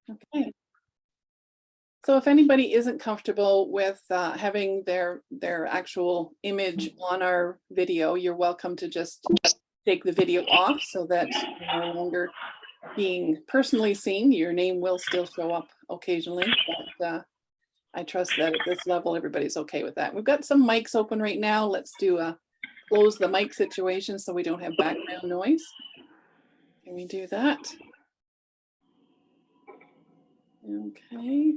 Okay. So if anybody isn't comfortable with having their actual image on our video, you're welcome to just take the video off so that you're no longer being personally seen. Your name will still show up occasionally, but I trust that at this level, everybody's okay with that. We've got some mics open right now. Let's do a close the mic situation so we don't have background noise. Can we do that? Okay.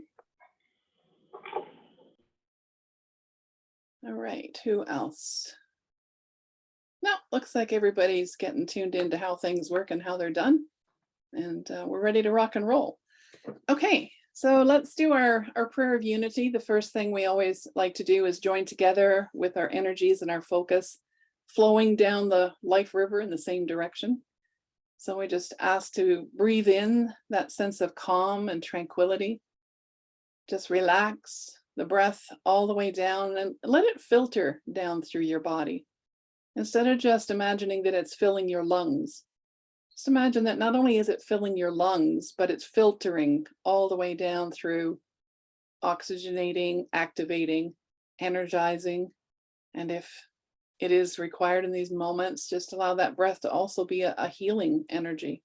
All right, who else? No, looks like everybody's getting tuned into how things work and how they're done. And we're ready to rock and roll. Okay, so let's do our prayer of unity. The first thing we always like to do is join together with our energies and our focus flowing down the life river in the same direction. So we just ask to breathe in that sense of calm and tranquility. Just relax the breath all the way down and let it filter down through your body. Instead of just imagining that it's filling your lungs, just imagine that not only is it filling your lungs, but it's filtering all the way down through, oxygenating, activating, energizing. And if it is required in these moments, just allow that breath to also be a healing energy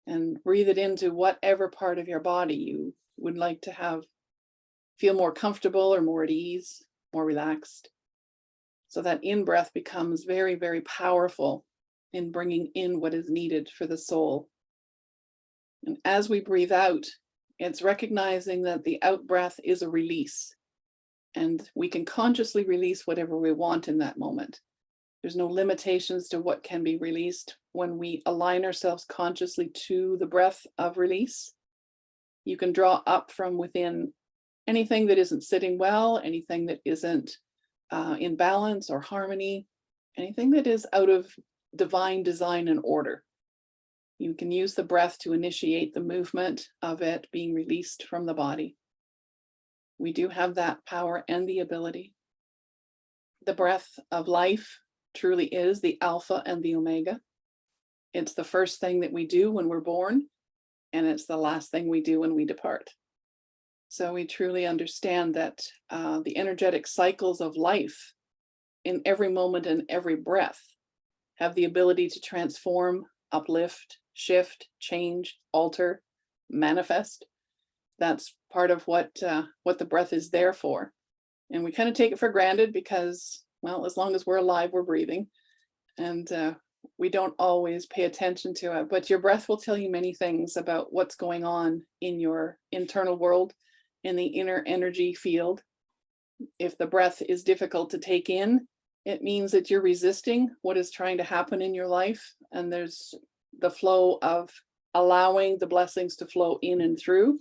and breathe it into whatever part of your body you would like to have feel more comfortable or more at ease, more relaxed. So that in-breath becomes very, very powerful in bringing in what is needed for the soul. And as we breathe out, it's recognizing that the out-breath is a release. And we can consciously release whatever we want in that moment. There's no limitations to what can be released when we align ourselves consciously to the breath of release. You can draw up from within anything that isn't sitting well, anything that isn't in balance or harmony, anything that is out of divine design and order. You can use the breath to initiate the movement of it being released from the body. We do have that power and the ability. The breath of life truly is the Alpha and the Omega. It's the first thing that we do when we're born, and it's the last thing we do when we depart. So we truly understand that the energetic cycles of life in every moment and every breath have the ability to transform, uplift, shift, change, alter, manifest. That's part of what the breath is there for. And we kind of take it for granted because, well, as long as we're alive, we're breathing. And we don't always pay attention to it. But your breath will tell you many things about what's going on in your internal world, in the inner energy field. If the breath is difficult to take in, it means that you're resisting what is trying to happen in your life. And there's the flow of allowing the blessings to flow in and through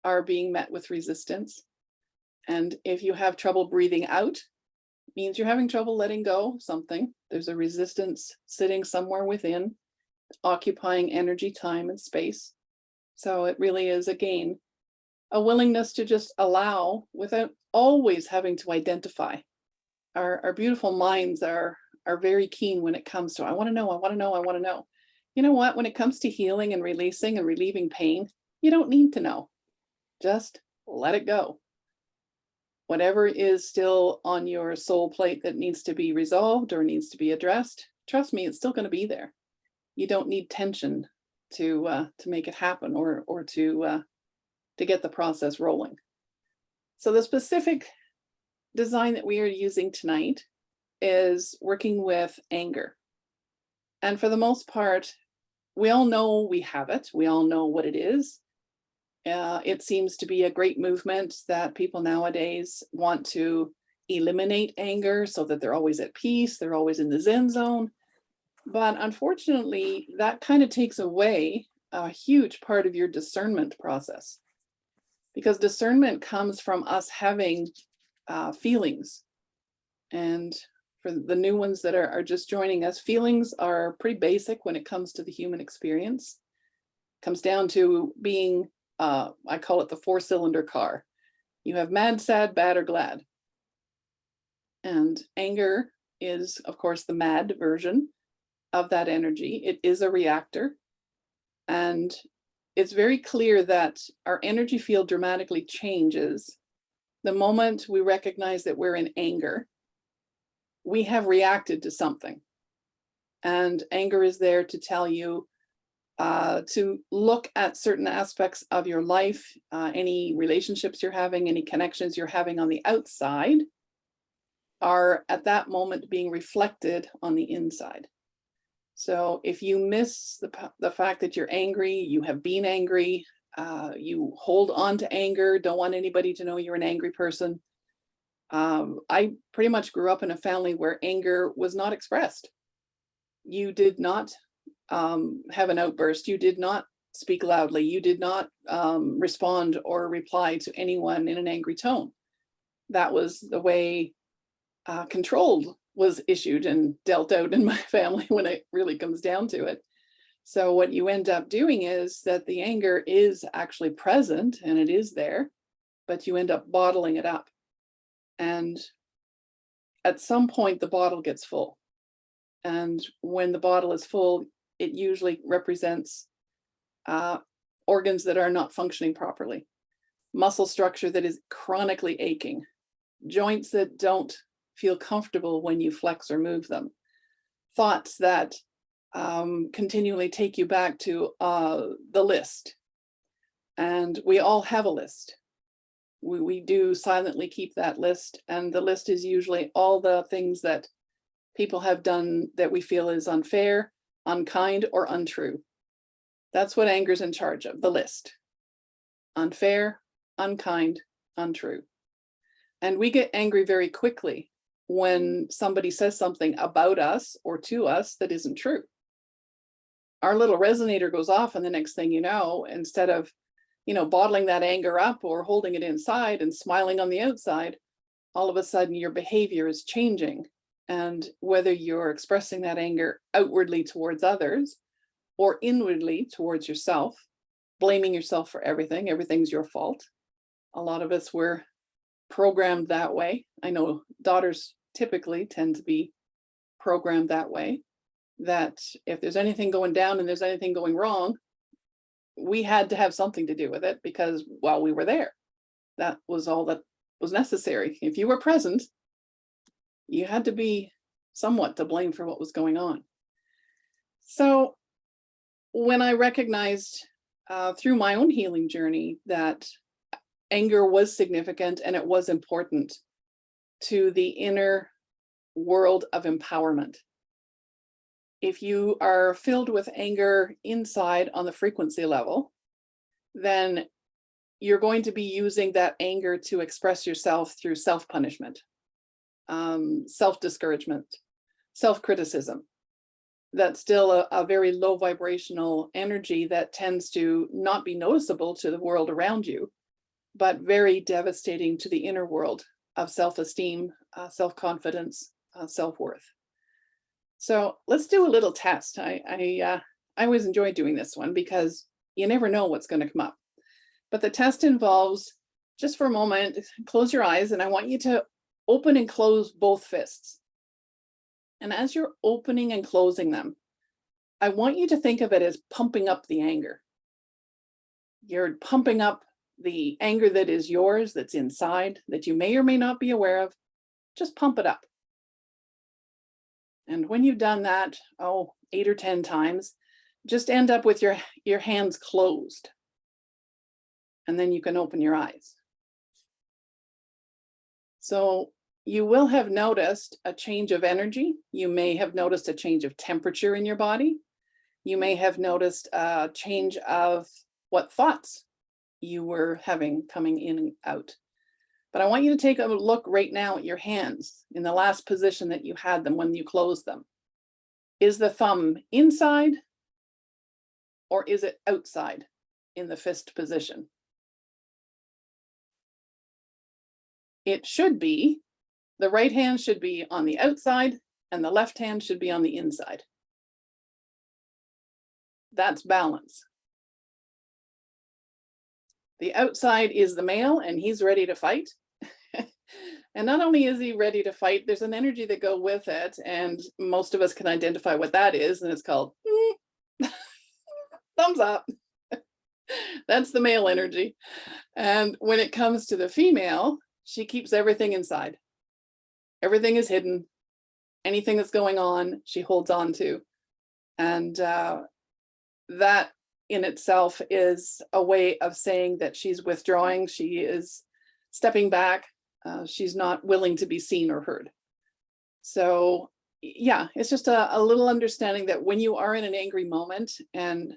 are being met with resistance. And if you have trouble breathing out, it means you're having trouble letting go of something. There's a resistance sitting somewhere within, occupying energy, time, and space. So it really is, again, a willingness to just allow without always having to identify. Our beautiful minds are very keen when it comes to, I want to know, I want to know, I want to know. You know what? When it comes to healing and releasing and relieving pain, you don't need to know. Just let it go. Whatever is still on your soul plate that needs to be resolved or needs to be addressed, trust me, it's still going to be there. You don't need tension to make it happen or to get the process rolling. So the specific design that we are using tonight is working with anger. And for the most part, we all know we have it. We all know what it is. It seems to be a great movement that people nowadays want to eliminate anger so that they're always at peace, they're always in the Zen zone. But unfortunately, that kind of takes away a huge part of your discernment process. Because discernment comes from us having feelings. And for the new ones that are just joining us, feelings are pretty basic when it comes to the human experience. It comes down to being, I call it the 4-cylinder car. You have mad, sad, bad, or glad. And anger is, of course, the mad version of that energy. It is a reactor. And it's very clear that our energy field dramatically changes the moment we recognize that we're in anger. We have reacted to something. And anger is there to tell you to look at certain aspects of your life, any relationships you're having, any connections you're having on the outside are at that moment being reflected on the inside. So if you miss the fact that you're angry, you have been angry, you hold on to anger, don't want anybody to know you're an angry person. I pretty much grew up in a family where anger was not expressed. You did not have an outburst. You did not speak loudly. You did not respond or reply to anyone in an angry tone. That was the way control was issued and dealt out in my family when it really comes down to it. So what you end up doing is that the anger is actually present and it is there, but you end up bottling it up. And at some point, the bottle gets full. And when the bottle is full, it usually represents organs that are not functioning properly, muscle structure that is chronically aching, joints that don't feel comfortable when you flex or move them, thoughts that continually take you back to the list. And we all have a list. We do silently keep that list, and the list is usually all the things that people have done that we feel is unfair, unkind, or untrue. That's what anger's in charge of, the list. Unfair, unkind, untrue. And we get angry very quickly when somebody says something about us or to us that isn't true. Our little resonator goes off, and the next thing you know, instead of bottling that anger up or holding it inside and smiling on the outside, all of a sudden your behavior is changing. And whether you're expressing that anger outwardly towards others or inwardly towards yourself, blaming yourself for everything, everything's your fault. A lot of us were programmed that way. I know daughters typically tend to be programmed that way, that if there's anything going down and there's anything going wrong, we had to have something to do with it because while we were there, that was all that was necessary. If you were present, you had to be somewhat to blame for what was going on. So when I recognized through my own healing journey that anger was significant and it was important to the inner world of empowerment. If you are filled with anger inside on the frequency level, then you're going to be using that anger to express yourself through self-punishment, self-discouragement, self-criticism. That's still a very low vibrational energy that tends to not be noticeable to the world around you, but very devastating to the inner world of self-esteem, self-confidence, self-worth. So let's do a little test. I always enjoy doing this one because you never know what's going to come up. But the test involves, just for a moment, close your eyes, and I want you to open and close both fists. And as you're opening and closing them, I want you to think of it as pumping up the anger. You're pumping up the anger that is yours, that's inside, that you may or may not be aware of. Just pump it up. And when you've done that, 8 or 10 times, just end up with your hands closed. And then you can open your eyes. So you will have noticed a change of energy. You may have noticed a change of temperature in your body. You may have noticed a change of what thoughts you were having coming in and out. But I want you to take a look right now at your hands in the last position that you had them when you closed them. Is the thumb inside or is it outside in the fist position? It should be, the right hand should be on the outside and the left hand should be on the inside. That's balance. The outside is the male and he's ready to fight. And not only is he ready to fight, there's an energy that goes with it. And most of us can identify what that is. And it's called thumbs up. That's the male energy. And when it comes to the female, she keeps everything inside. Everything is hidden. Anything that's going on, she holds on to. And that in itself is a way of saying that she's withdrawing. She is stepping back. She's not willing to be seen or heard. So yeah, it's just a little understanding that when you are in an angry moment, and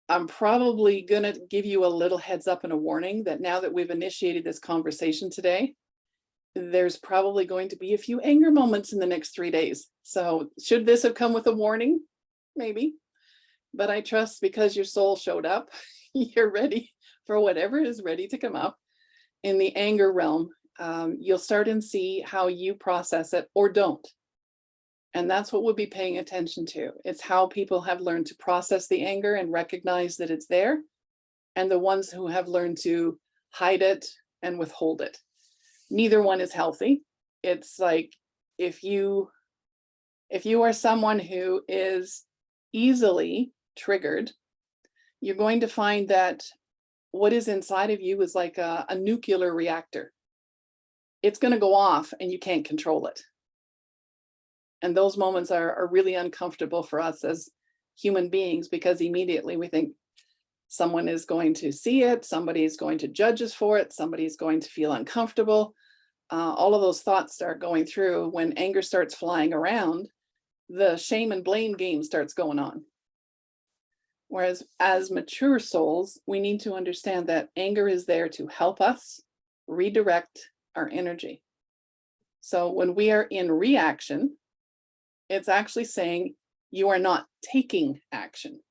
I'm probably going to give you a little heads up and a warning that now that we've initiated this conversation today, there's probably going to be a few anger moments in the next 3 days. So should this have come with a warning? Maybe. But I trust because your soul showed up, you're ready for whatever is ready to come up in the anger realm. You'll start and see how you process it or don't. And that's what we'll be paying attention to. It's how people have learned to process the anger and recognize that it's there, and the ones who have learned to hide it and withhold it. Neither one is healthy. It's like if you are someone who is easily triggered, you're going to find that what is inside of you is like a nuclear reactor. It's going to go off and you can't control it. And those moments are really uncomfortable for us as human beings, because immediately we think someone is going to see it, somebody is going to judge us for it, somebody is going to feel uncomfortable. All of those thoughts start going through. When anger starts flying around, the shame and blame game starts going on. Whereas as mature souls, we need to understand that anger is there to help us redirect our energy. So when we are in reaction, it's actually saying you are not taking action.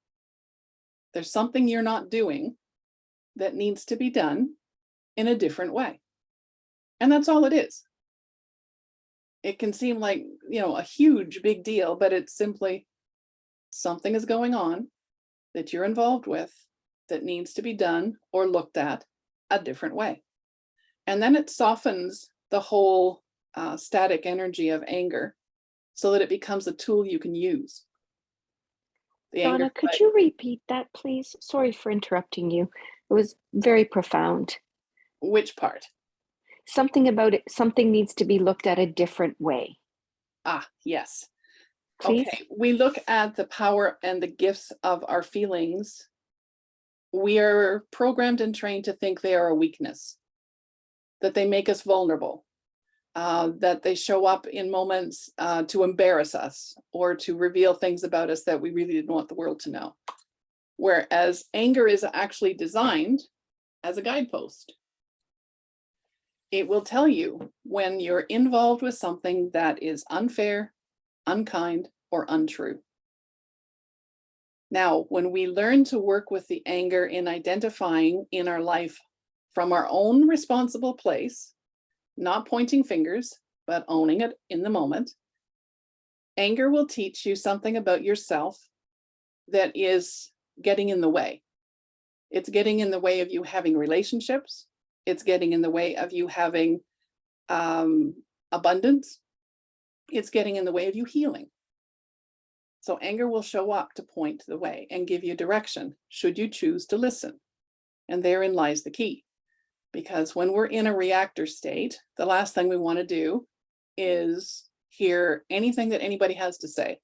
There's something you're not doing that needs to be done in a different way. And that's all it is. It can seem like, a huge, big deal, but it's simply something is going on that you're involved with that needs to be done or looked at a different way. And then it softens the whole static energy of anger so that it becomes a tool you can use. Donna, could you repeat that, please? Sorry for interrupting you. It was very profound. Which part? Something about it, something needs to be looked at a different way. Yes. Please? Okay, we look at the power and the gifts of our feelings. We are programmed and trained to think they are a weakness, that they make us vulnerable, that they show up in moments to embarrass us or to reveal things about us that we really didn't want the world to know. Whereas anger is actually designed as a guidepost. It will tell you when you're involved with something that is unfair, unkind, or untrue. Now, when we learn to work with the anger in identifying in our life from our own responsible place, not pointing fingers, but owning it in the moment, anger will teach you something about yourself that is getting in the way. It's getting in the way of you having relationships. It's getting in the way of you having abundance. It's getting in the way of you healing. So anger will show up to point the way and give you direction, should you choose to listen. And therein lies the key. Because when we're in a reactor state, the last thing we want to do is hear anything that anybody has to say.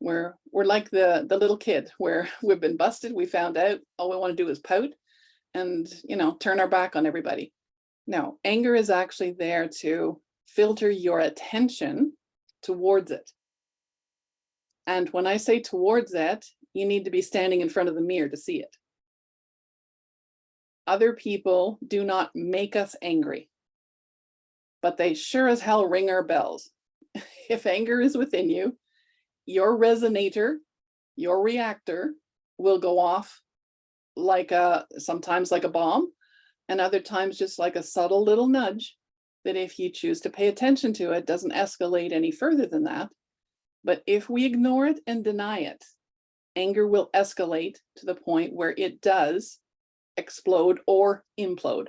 We're like the little kid where we've been busted, we found out, all we want to do is pout and, turn our back on everybody. No, anger is actually there to filter your attention towards it. And when I say towards it, you need to be standing in front of the mirror to see it. Other people do not make us angry, but they sure as hell ring our bells. If anger is within you, your resonator, your reactor will go off sometimes like a bomb, and other times just like a subtle little nudge that if you choose to pay attention to it, doesn't escalate any further than that. But if we ignore it and deny it, anger will escalate to the point where it does explode or implode.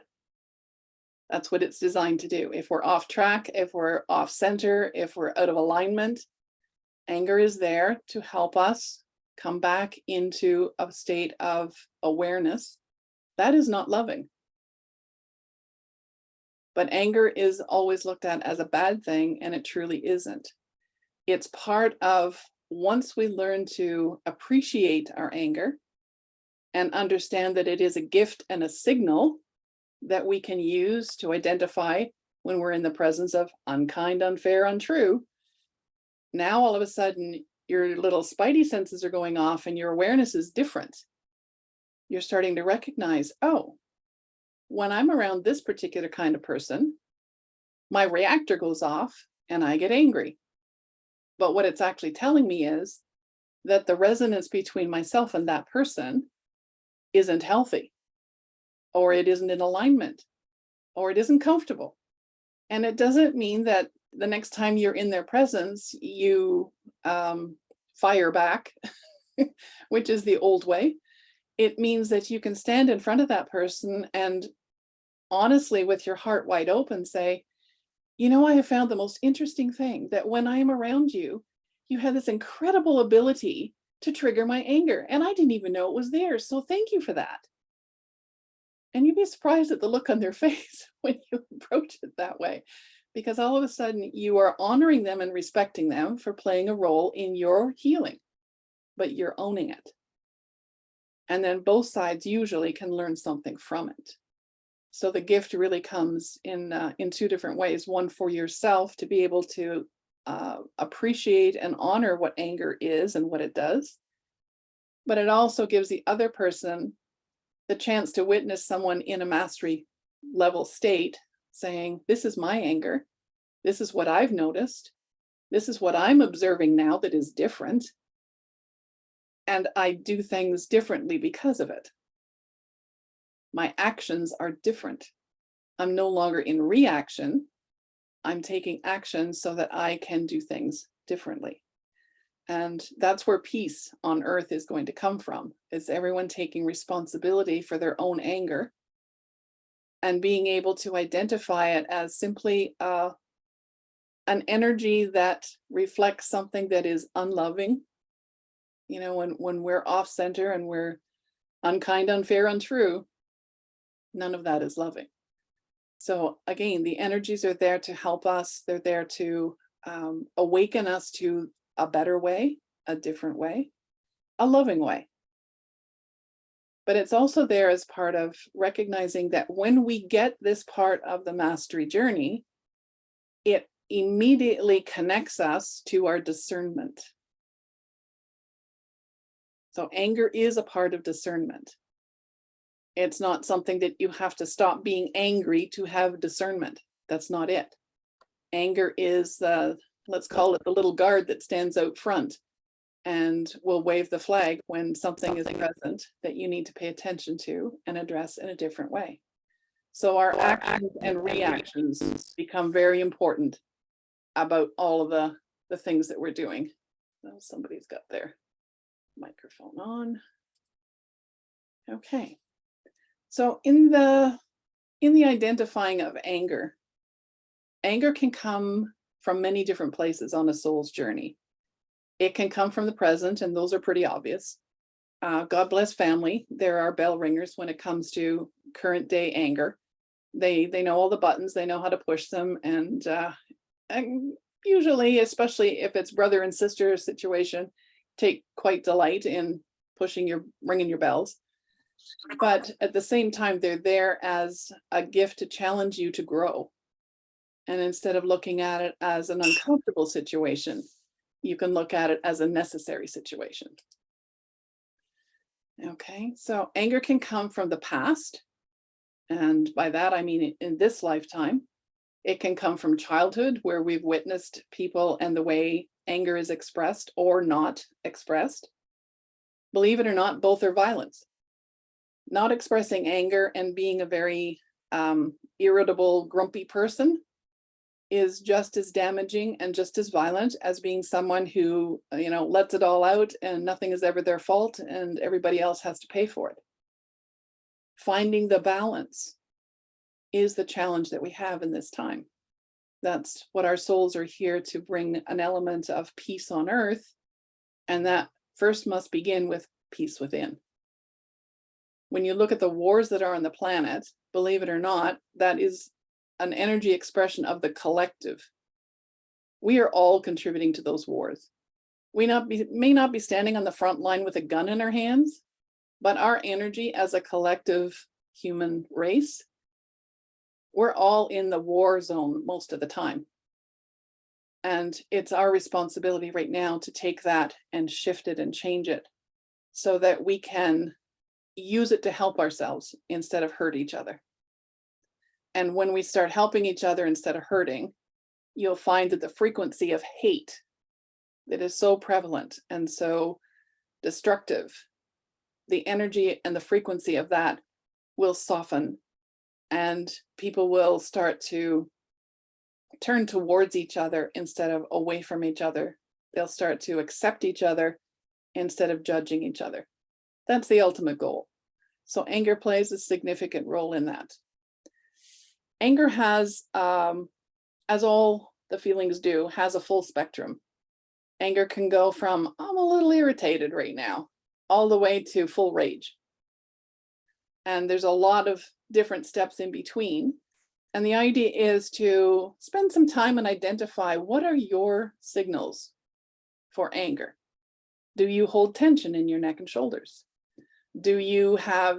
That's what it's designed to do. If we're off track, if we're off center, if we're out of alignment, anger is there to help us come back into a state of awareness, that is not loving. But anger is always looked at as a bad thing, and it truly isn't. It's part of, once we learn to appreciate our anger and understand that it is a gift and a signal that we can use to identify when we're in the presence of unkind, unfair, untrue, now all of a sudden your little spidey senses are going off and your awareness is different. You're starting to recognize, oh, when I'm around this particular kind of person, my reactor goes off and I get angry. But what it's actually telling me is that the resonance between myself and that person isn't healthy, or it isn't in alignment, or it isn't comfortable. And it doesn't mean that the next time you're in their presence, you fire back, which is the old way. It means that you can stand in front of that person and honestly, with your heart wide open, say, you know, I have found the most interesting thing that when I am around you, you have this incredible ability to trigger my anger. And I didn't even know it was there. So thank you for that. And you'd be surprised at the look on their face when you approach it that way, because all of a sudden you are honoring them and respecting them for playing a role in your healing, but you're owning it. And then both sides usually can learn something from it. So the gift really comes in two different ways. One, for yourself to be able to appreciate and honor what anger is and what it does. But it also gives the other person the chance to witness someone in a mastery level state saying, this is my anger. This is what I've noticed. This is what I'm observing now that is different. And I do things differently because of it. My actions are different. I'm no longer in reaction. I'm taking action so that I can do things differently. And that's where peace on earth is going to come from, is everyone taking responsibility for their own anger and being able to identify it as simply an energy that reflects something that is unloving. You know, when we're off center and we're unkind, unfair, untrue, none of that is loving. So again, the energies are there to help us. They're there to awaken us to a better way, a different way, a loving way. But it's also there as part of recognizing that when we get this part of the mastery journey, it immediately connects us to our discernment. So anger is a part of discernment. It's not something that you have to stop being angry to have discernment. That's not it. Anger is let's call it the little guard that stands out front and will wave the flag when something is present that you need to pay attention to and address in a different way. So our actions and reactions become very important about all of the things that we're doing. So somebody's got their microphone on. Okay. So in the identifying of anger can come from many different places on a soul's journey. It can come from the present, and those are pretty obvious. God bless family. There are bell ringers when it comes to current day anger. They know all the buttons, they know how to push them, and usually, especially if it's brother and sister situation, take quite delight in ringing your bells. But at the same time, they're there as a gift to challenge you to grow. And instead of looking at it as an uncomfortable situation, you can look at it as a necessary situation. Okay, so anger can come from the past. And by that, I mean in this lifetime. It can come from childhood, where we've witnessed people and the way anger is expressed or not expressed. Believe it or not, both are violence. Not expressing anger and being a very irritable, grumpy person is just as damaging and just as violent as being someone who, lets it all out and nothing is ever their fault and everybody else has to pay for it. Finding the balance is the challenge that we have in this time. That's what our souls are here to bring, an element of peace on earth. And that first must begin with peace within. When you look at the wars that are on the planet, believe it or not, that is an energy expression of the collective. We are all contributing to those wars. We may not be standing on the front line with a gun in our hands, but our energy as a collective human race, we're all in the war zone most of the time. And it's our responsibility right now to take that and shift it and change it so that we can use it to help ourselves instead of hurt each other. And when we start helping each other instead of hurting, you'll find that the frequency of hate that is so prevalent and so destructive, the energy and the frequency of that will soften, and people will start to turn towards each other instead of away from each other. They'll start to accept each other instead of judging each other. That's the ultimate goal. So anger plays a significant role in that. Anger has, as all the feelings do, has a full spectrum. Anger can go from, I'm a little irritated right now, all the way to full rage. And there's a lot of different steps in between. And the idea is to spend some time and identify, what are your signals for anger? Do you hold tension in your neck and shoulders? Do you have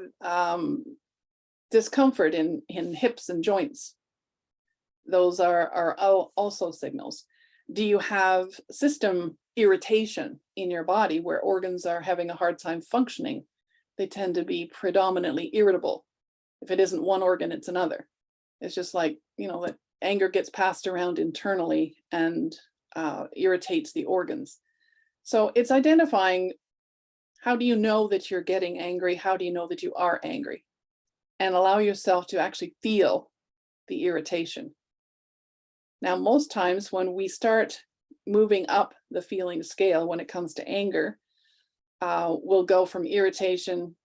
discomfort in hips and joints? Those are also signals. Do you have system irritation in your body where organs are having a hard time functioning? They tend to be predominantly irritable. If it isn't one organ, it's another. It's just like, that anger gets passed around internally and irritates the organs. So it's identifying, how do you know that you're getting angry? How do you know that you are angry? And allow yourself to actually feel the irritation. Now, most times when we start moving up the feeling scale when it comes to anger, we'll go from irritation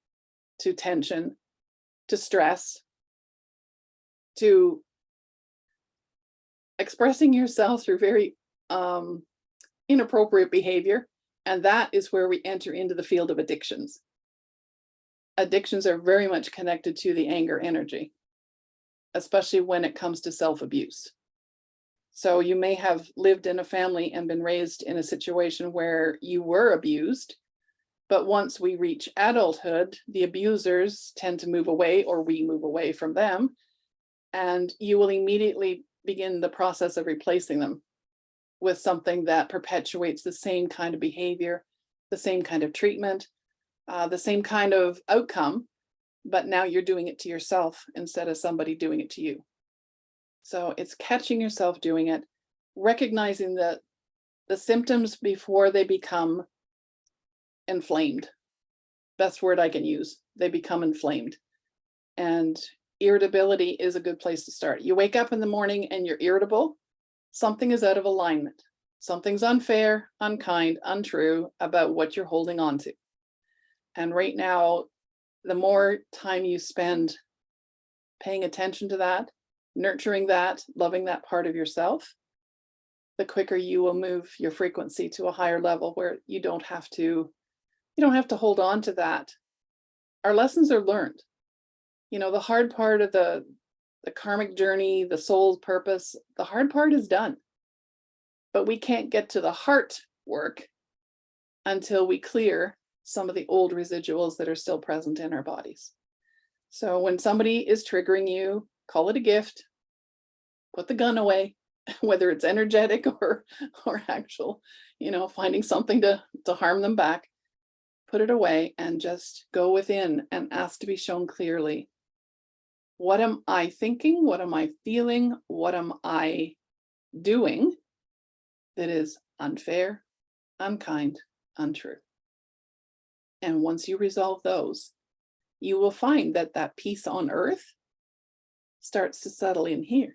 to tension to stress to expressing yourself through very inappropriate behavior. And that is where we enter into the field of addictions. Addictions are very much connected to the anger energy, especially when it comes to self-abuse. So you may have lived in a family and been raised in a situation where you were abused, but once we reach adulthood, the abusers tend to move away, or we move away from them, and you will immediately begin the process of replacing them with something that perpetuates the same kind of behavior, the same kind of treatment, the same kind of outcome, but now you're doing it to yourself instead of somebody doing it to you. So it's catching yourself doing it, recognizing that the symptoms before they become inflamed. Best word I can use. They become inflamed. And irritability is a good place to start. You wake up in the morning and you're irritable. Something is out of alignment. Something's unfair, unkind, untrue about what you're holding on to. And right now, the more time you spend paying attention to that, nurturing that, loving that part of yourself, the quicker you will move your frequency to a higher level where you don't have to hold on to that. Our lessons are learned. The hard part of the karmic journey, the soul's purpose, the hard part is done. But we can't get to the heart work until we clear some of the old residuals that are still present in our bodies. So when somebody is triggering you, call it a gift, put the gun away, whether it's energetic or actual, finding something to harm them back, put it away and just go within and ask to be shown clearly. What am I thinking? What am I feeling? What am I doing that is unfair, unkind, untrue? And once you resolve those, you will find that peace on earth starts to settle in here.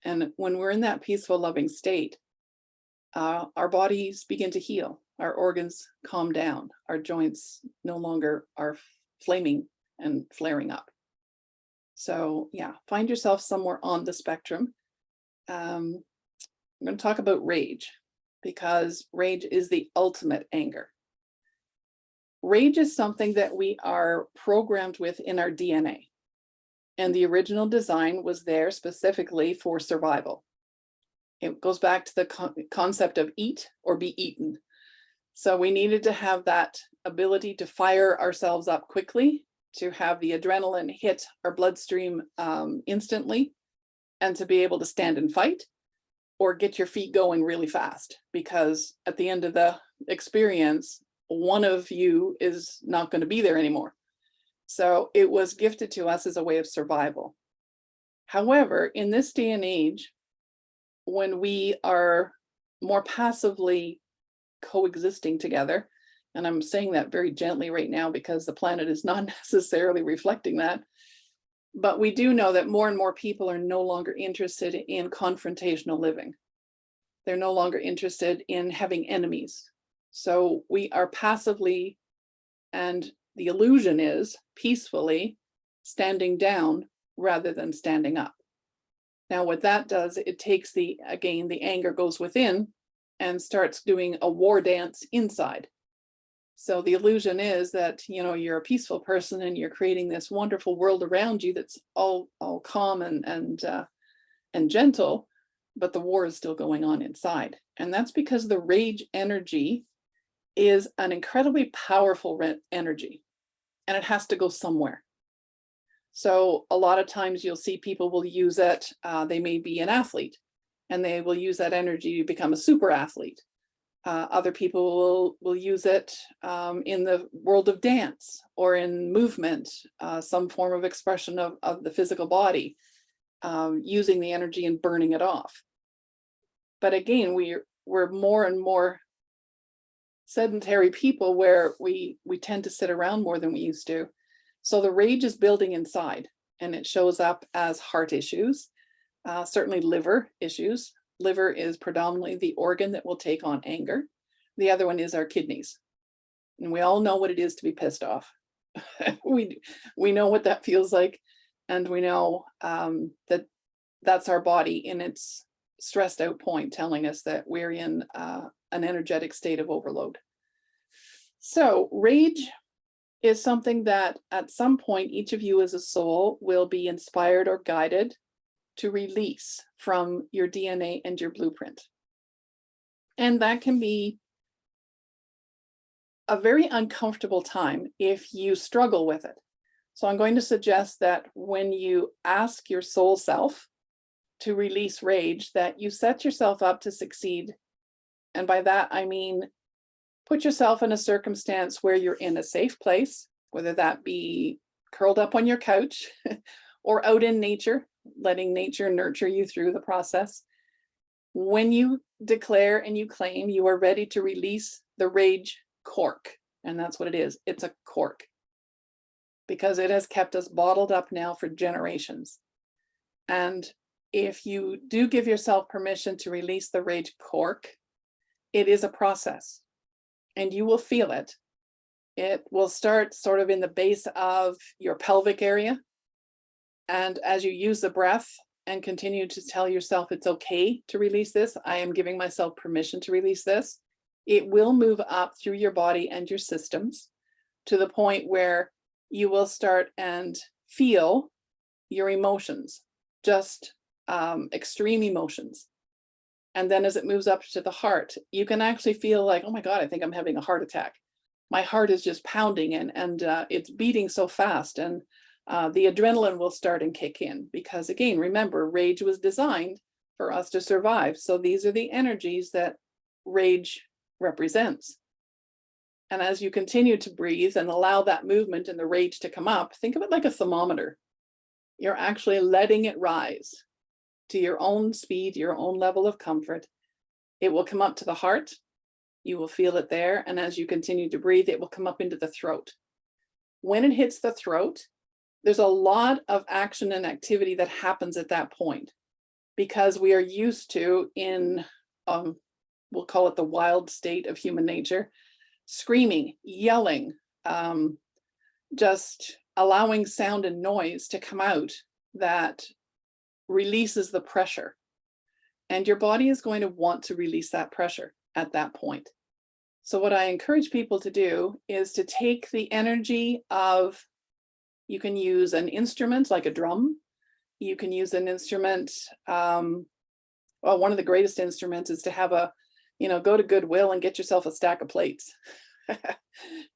And when we're in that peaceful, loving state, our bodies begin to heal, our organs calm down, our joints no longer are flaming and flaring up. So yeah, find yourself somewhere on the spectrum. I'm going to talk about rage, because rage is the ultimate anger. rage is something that we are programmed with in our DNA. And the original design was there specifically for survival. It goes back to the concept of eat or be eaten. So we needed to have that ability to fire ourselves up quickly, to have the adrenaline hit our bloodstream instantly, and to be able to stand and fight or get your feet going really fast, because at the end of the experience, one of you is not going to be there anymore. So it was gifted to us as a way of survival. However, in this day and age, when we are more passively coexisting together, and I'm saying that very gently right now because the planet is not necessarily reflecting that, but we do know that more and more people are no longer interested in confrontational living. They're no longer interested in having enemies. So we are passively, and the illusion is peacefully, standing down rather than standing up. Now, what that does, it takes the anger goes within and starts doing a war dance inside. So the illusion is that, you're a peaceful person and you're creating this wonderful world around you that's all calm and gentle, but the war is still going on inside. And that's because the rage energy is an incredibly powerful energy, and it has to go somewhere. So a lot of times you'll see people will use it. They may be an athlete and they will use that energy to become a super athlete. Other people will use it in the world of dance or in movement, some form of expression of the physical body, using the energy and burning it off. But again, we're more and more sedentary people where we tend to sit around more than we used to. So the rage is building inside, and it shows up as heart issues, certainly liver issues. Liver is predominantly the organ that will take on anger. The other one is our kidneys. And we all know what it is to be pissed off. we know what that feels like. And we know that that's our body in its stressed out point, telling us that we're in an energetic state of overload. So rage is something that at some point, each of you as a soul will be inspired or guided to release from your DNA and your blueprint. And that can be a very uncomfortable time if you struggle with it. So I'm going to suggest that when you ask your soul self to release rage, that you set yourself up to succeed. And by that, I mean, put yourself in a circumstance where you're in a safe place, whether that be curled up on your couch or out in nature, letting nature nurture you through the process. When you declare and you claim you are ready to release the rage cork, and that's what it is, it's a cork, because it has kept us bottled up now for generations. And if you do give yourself permission to release the rage cork, it is a process, and you will feel it. It will start sort of in the base of your pelvic area. And as you use the breath and continue to tell yourself it's okay to release this, I am giving myself permission to release this, it will move up through your body and your systems to the point where you will start and feel your emotions, just extreme emotions. And then as it moves up to the heart, you can actually feel like, oh my God, I think I'm having a heart attack. My heart is just pounding and it's beating so fast. And the adrenaline will start and kick in because, again, remember, rage was designed for us to survive. So these are the energies that rage represents. And as you continue to breathe and allow that movement and the rage to come up, think of it like a thermometer. You're actually letting it rise to your own speed, your own level of comfort. It will come up to the heart. You will feel it there. And as you continue to breathe, it will come up into the throat. When it hits the throat, there's a lot of action and activity that happens at that point because we are used to, in, we'll call it the wild state of human nature, screaming, yelling, just allowing sound and noise to come out that releases the pressure. And your body is going to want to release that pressure at that point. So what I encourage people to do is to take the energy of, you can use an instrument like a drum. You can use an instrument. Well, one of the greatest instruments is to have go to Goodwill and get yourself a stack of plates.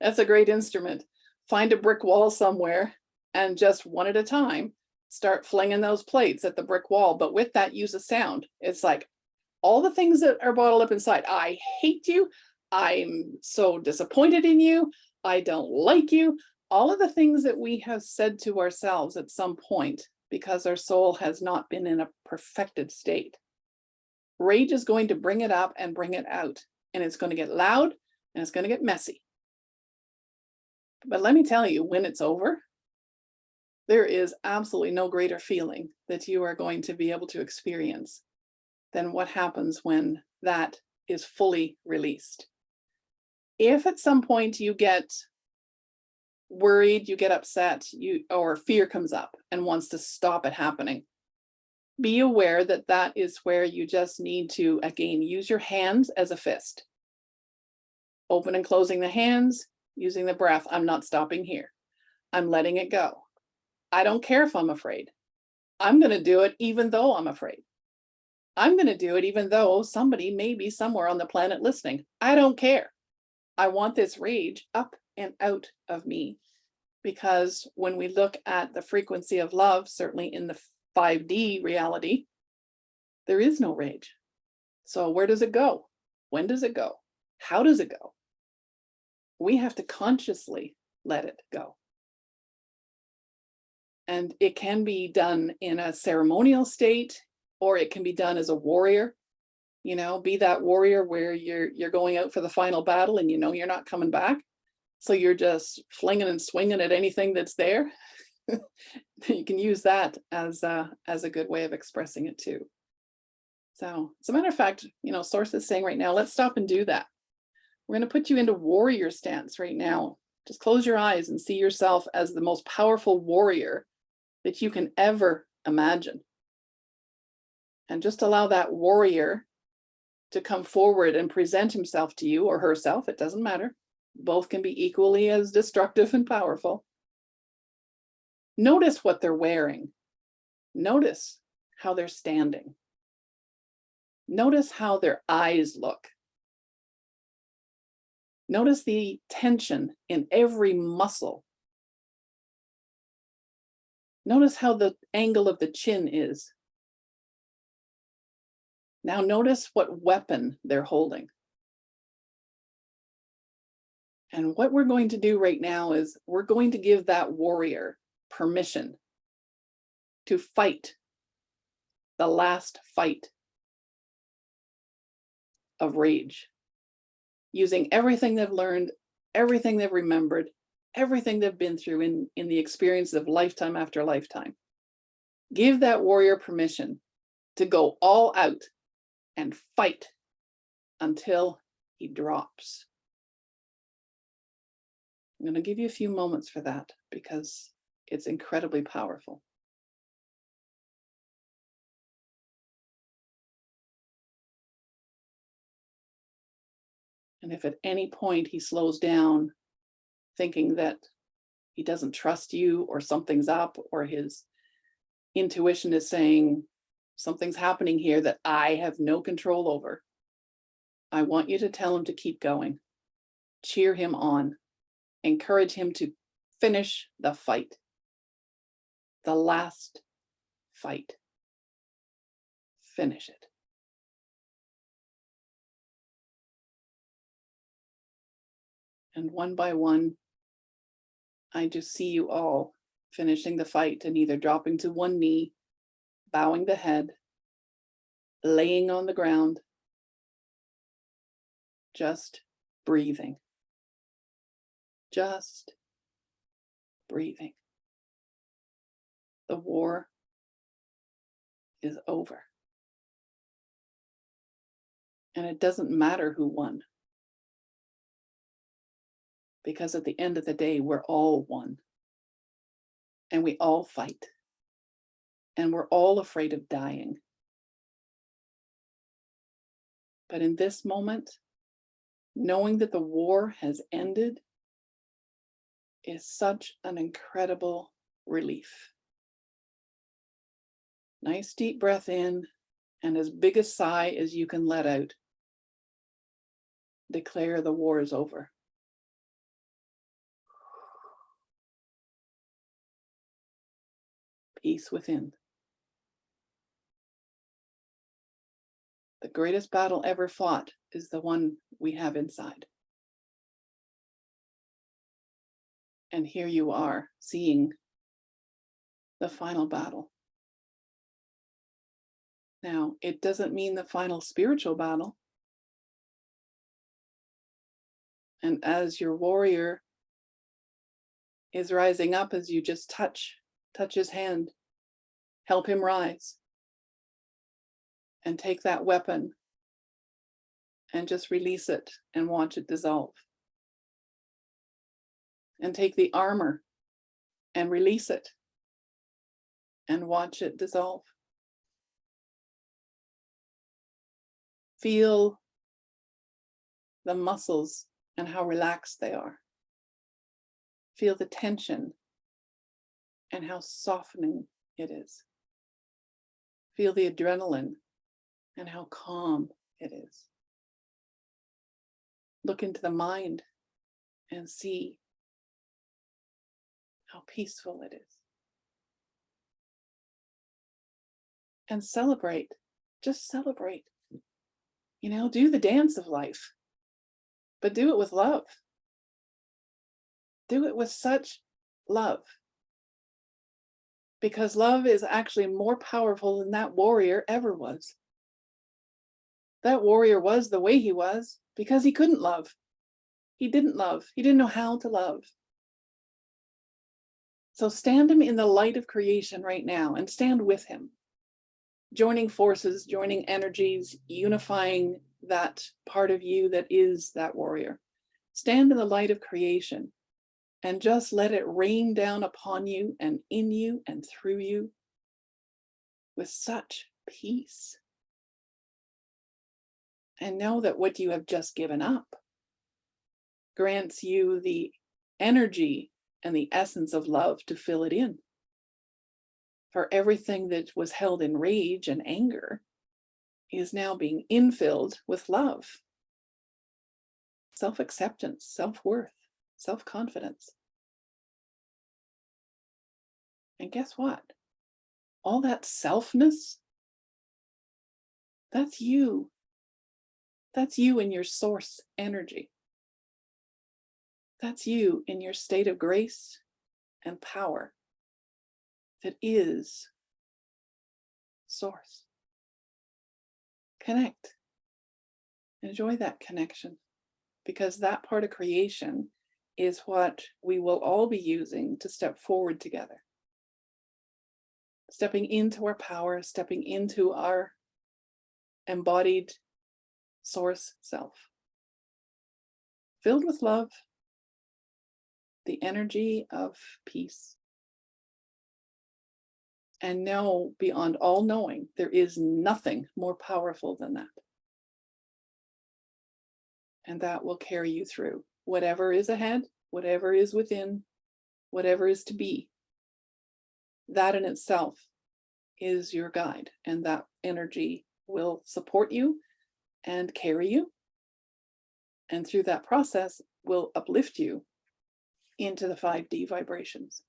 That's a great instrument. Find a brick wall somewhere and just one at a time, start flinging those plates at the brick wall. But with that, use a sound. It's like all the things that are bottled up inside. I hate you. I'm so disappointed in you. I don't like you. All of the things that we have said to ourselves at some point because our soul has not been in a perfected state. Rage is going to bring it up and bring it out, and it's going to get loud and it's going to get messy. But let me tell you, when it's over, there is absolutely no greater feeling that you are going to be able to experience than what happens when that is fully released. If at some point you get worried, you get upset, or fear comes up and wants to stop it happening, be aware that that is where you just need to, again, use your hands as a fist. Open and closing the hands, using the breath. I'm not stopping here. I'm letting it go. I don't care if I'm afraid. I'm going to do it even though I'm afraid. I'm going to do it even though somebody may be somewhere on the planet listening. I don't care. I want this rage up and out of me, because when we look at the frequency of love, certainly in the 5D reality, there is no rage. So where does it go? When does it go? How does it go? We have to consciously let it go. And it can be done in a ceremonial state, or it can be done as a warrior. Be that warrior where you're going out for the final battle and you're not coming back. So you're just flinging and swinging at anything that's there. You can use that as a good way of expressing it too. So as a matter of fact, Source is saying right now, let's stop and do that. We're going to put you into warrior stance right now. Just close your eyes and see yourself as the most powerful warrior that you can ever imagine. And just allow that warrior to come forward and present himself to you, or herself, it doesn't matter. Both can be equally as destructive and powerful. Notice what they're wearing. Notice how they're standing. Notice how their eyes look. Notice the tension in every muscle. Notice how the angle of the chin is. Now notice what weapon they're holding. And what we're going to do right now is we're going to give that warrior permission to fight the last fight of rage, using everything they've learned, everything they've remembered, everything they've been through in the experience of lifetime after lifetime. Give that warrior permission to go all out and fight until he drops. I'm going to give you a few moments for that because it's incredibly powerful. And if at any point he slows down, thinking that he doesn't trust you or something's up, or his intuition is saying something's happening here that I have no control over, I want you to tell him to keep going. Cheer him on. Encourage him to finish the fight. The last fight. Finish it. And one by one, I just see you all finishing the fight and either dropping to one knee, bowing the head, laying on the ground, just breathing. Just breathing. The war is over. And it doesn't matter who won. Because at the end of the day, we're all one. And we all fight. And we're all afraid of dying. But in this moment, knowing that the war has ended is such an incredible relief. Nice deep breath in, and as big a sigh as you can let out. Declare the war is over. Peace within. The greatest battle ever fought is the one we have inside. And here you are, seeing the final battle. Now, it doesn't mean the final spiritual battle. And as your warrior is rising up, as you just touch his hand, help him rise. And take that weapon and just release it and watch it dissolve. And take the armor and release it and watch it dissolve. Feel the muscles and how relaxed they are. Feel the tension and how softening it is. Feel the adrenaline and how calm it is. Look into the mind and see how peaceful it is. And celebrate, just celebrate. You know, do the dance of life, but do it with love. Do it with such love. Because love is actually more powerful than that warrior ever was. That warrior was the way he was because he couldn't love. He didn't love. He didn't know how to love. So stand him in the light of creation right now and stand with him. Joining forces, joining energies, unifying that part of you that is that warrior. Stand in the light of creation and just let it rain down upon you and in you and through you with such peace. And know that what you have just given up grants you the energy and the essence of love to fill it in. For everything that was held in rage and anger is now being infilled with love, self-acceptance, self-worth, self-confidence. And guess what? All that selfness, that's you. That's you in your source energy. That's you in your state of grace and power that is source. Connect. Enjoy that connection, because that part of creation is what we will all be using to step forward together. Stepping into our power, stepping into our embodied source self. Filled with love, the energy of peace. And know beyond all knowing, there is nothing more powerful than that. And that will carry you through whatever is ahead, whatever is within, whatever is to be. That in itself is your guide, and that energy will support you and carry you. And through that process will uplift you into the 5D vibrations.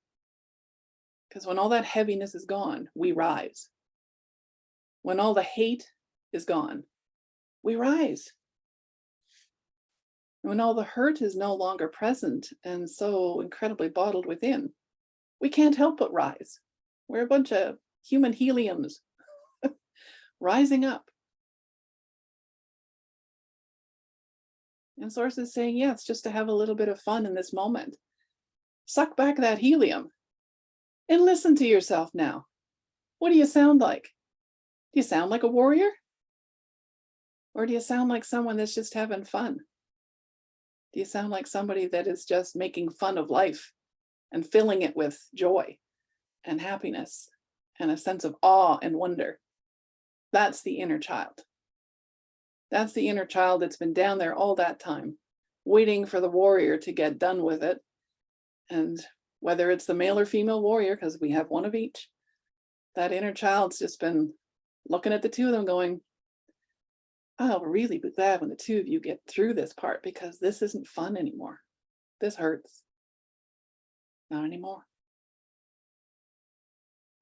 Because when all that heaviness is gone, we rise. When all the hate is gone, we rise. When all the hurt is no longer present and so incredibly bottled within, we can't help but rise. We're a bunch of human heliums rising up. And Source is saying, yes, just to have a little bit of fun in this moment. Suck back that helium and listen to yourself now. What do you sound like? Do you sound like a warrior? Or do you sound like someone that's just having fun? Do you sound like somebody that is just making fun of life and filling it with joy and happiness and a sense of awe and wonder? That's the inner child. That's the inner child that's been down there all that time, waiting for the warrior to get done with it. And whether it's the male or female warrior, because we have one of each, that inner child's just been looking at the two of them going, I'll really be glad when the two of you get through this part, because this isn't fun anymore. This hurts. Not anymore.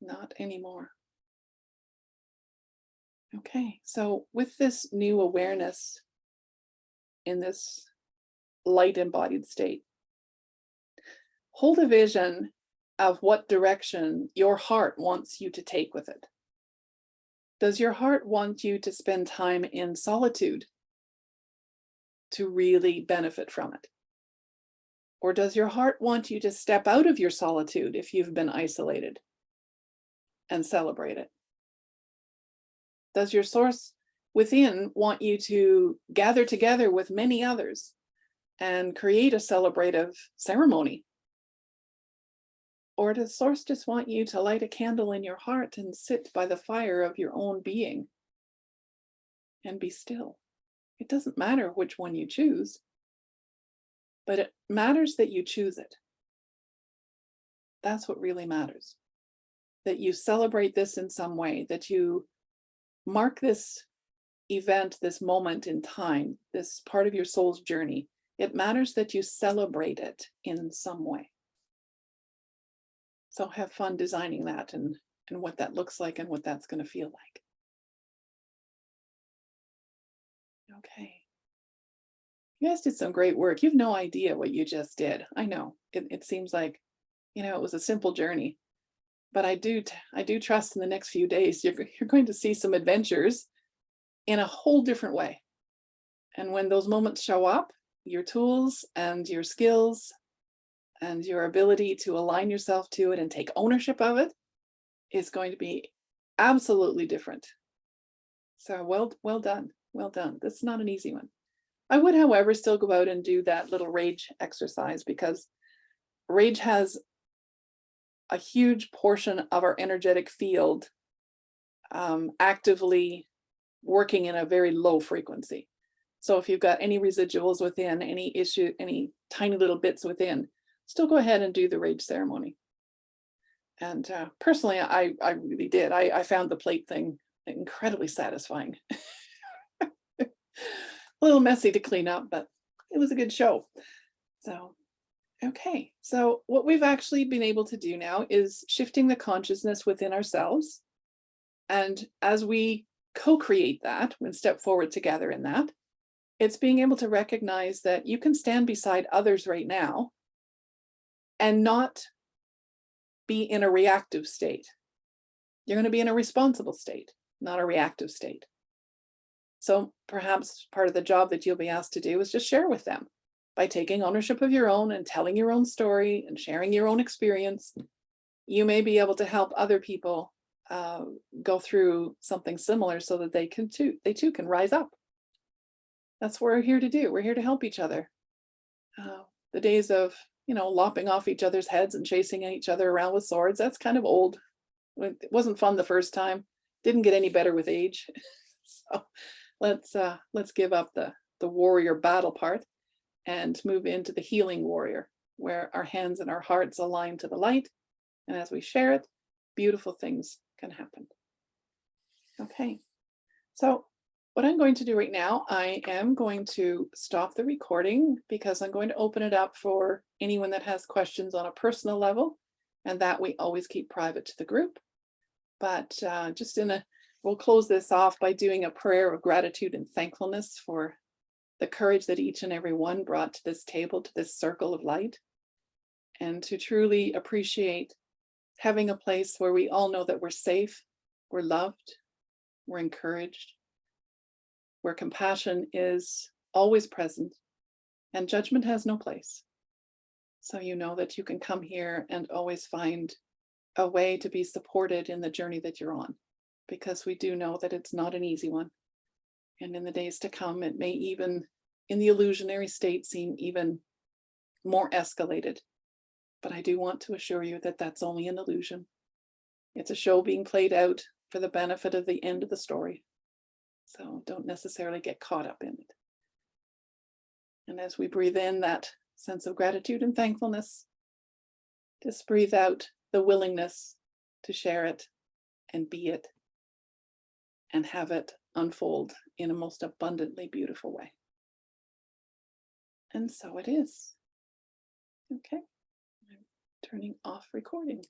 Not anymore. Okay, so with this new awareness in this light embodied state, hold a vision of what direction your heart wants you to take with it. Does your heart want you to spend time in solitude to really benefit from it? Or does your heart want you to step out of your solitude if you've been isolated and celebrate it? Does your source within want you to gather together with many others and create a celebrative ceremony? Or does source just want you to light a candle in your heart and sit by the fire of your own being and be still? It doesn't matter which one you choose, but it matters that you choose it. That's what really matters. That you celebrate this in some way, that you mark this event, this moment in time, this part of your soul's journey. It matters that you celebrate it in some way. So have fun designing that and what that looks like and what that's going to feel like. Okay. You guys did some great work. You've no idea what you just did. I know. It seems like, it was a simple journey. But I do trust in the next few days, you're going to see some adventures in a whole different way. And when those moments show up, your tools and your skills and your ability to align yourself to it and take ownership of it is going to be absolutely different. So well done. Well done. This is not an easy one. I would, however, still go out and do that little rage exercise, because rage has a huge portion of our energetic field actively working in a very low frequency. So if you've got any residuals within, any issue, any tiny little bits within, still go ahead and do the rage ceremony. And personally, I really did. I found the plate thing incredibly satisfying. A little messy to clean up, but it was a good show. So, okay. So what we've actually been able to do now is shifting the consciousness within ourselves. And as we co-create that and step forward together in that, it's being able to recognize that you can stand beside others right now and not be in a reactive state. You're going to be in a responsible state, not a reactive state. So perhaps part of the job that you'll be asked to do is just share with them by taking ownership of your own and telling your own story and sharing your own experience. You may be able to help other people go through something similar so that they too can rise up. That's what we're here to do. We're here to help each other. The days of, lopping off each other's heads and chasing each other around with swords, that's kind of old. It wasn't fun the first time. Didn't get any better with age. So let's give up the warrior battle part and move into the healing warrior, where our hands and our hearts align to the light. And as we share it, beautiful things can happen. Okay. So what I'm going to do right now, I am going to stop the recording, because I'm going to open it up for anyone that has questions on a personal level, and that we always keep private to the group. But we'll close this off by doing a prayer of gratitude and thankfulness for the courage that each and every one brought to this table, to this circle of light, and to truly appreciate having a place where we all know that we're safe, we're loved, we're encouraged, where compassion is always present and judgment has no place. So you know that you can come here and always find a way to be supported in the journey that you're on, because we do know that it's not an easy one. And in the days to come, it may even, in the illusionary state, seem even more escalated. But I do want to assure you that that's only an illusion. It's a show being played out for the benefit of the end of the story. So don't necessarily get caught up in it. And as we breathe in that sense of gratitude and thankfulness, just breathe out the willingness to share it and be it and have it unfold in a most abundantly beautiful way. And so it is. Okay, I'm turning off recording.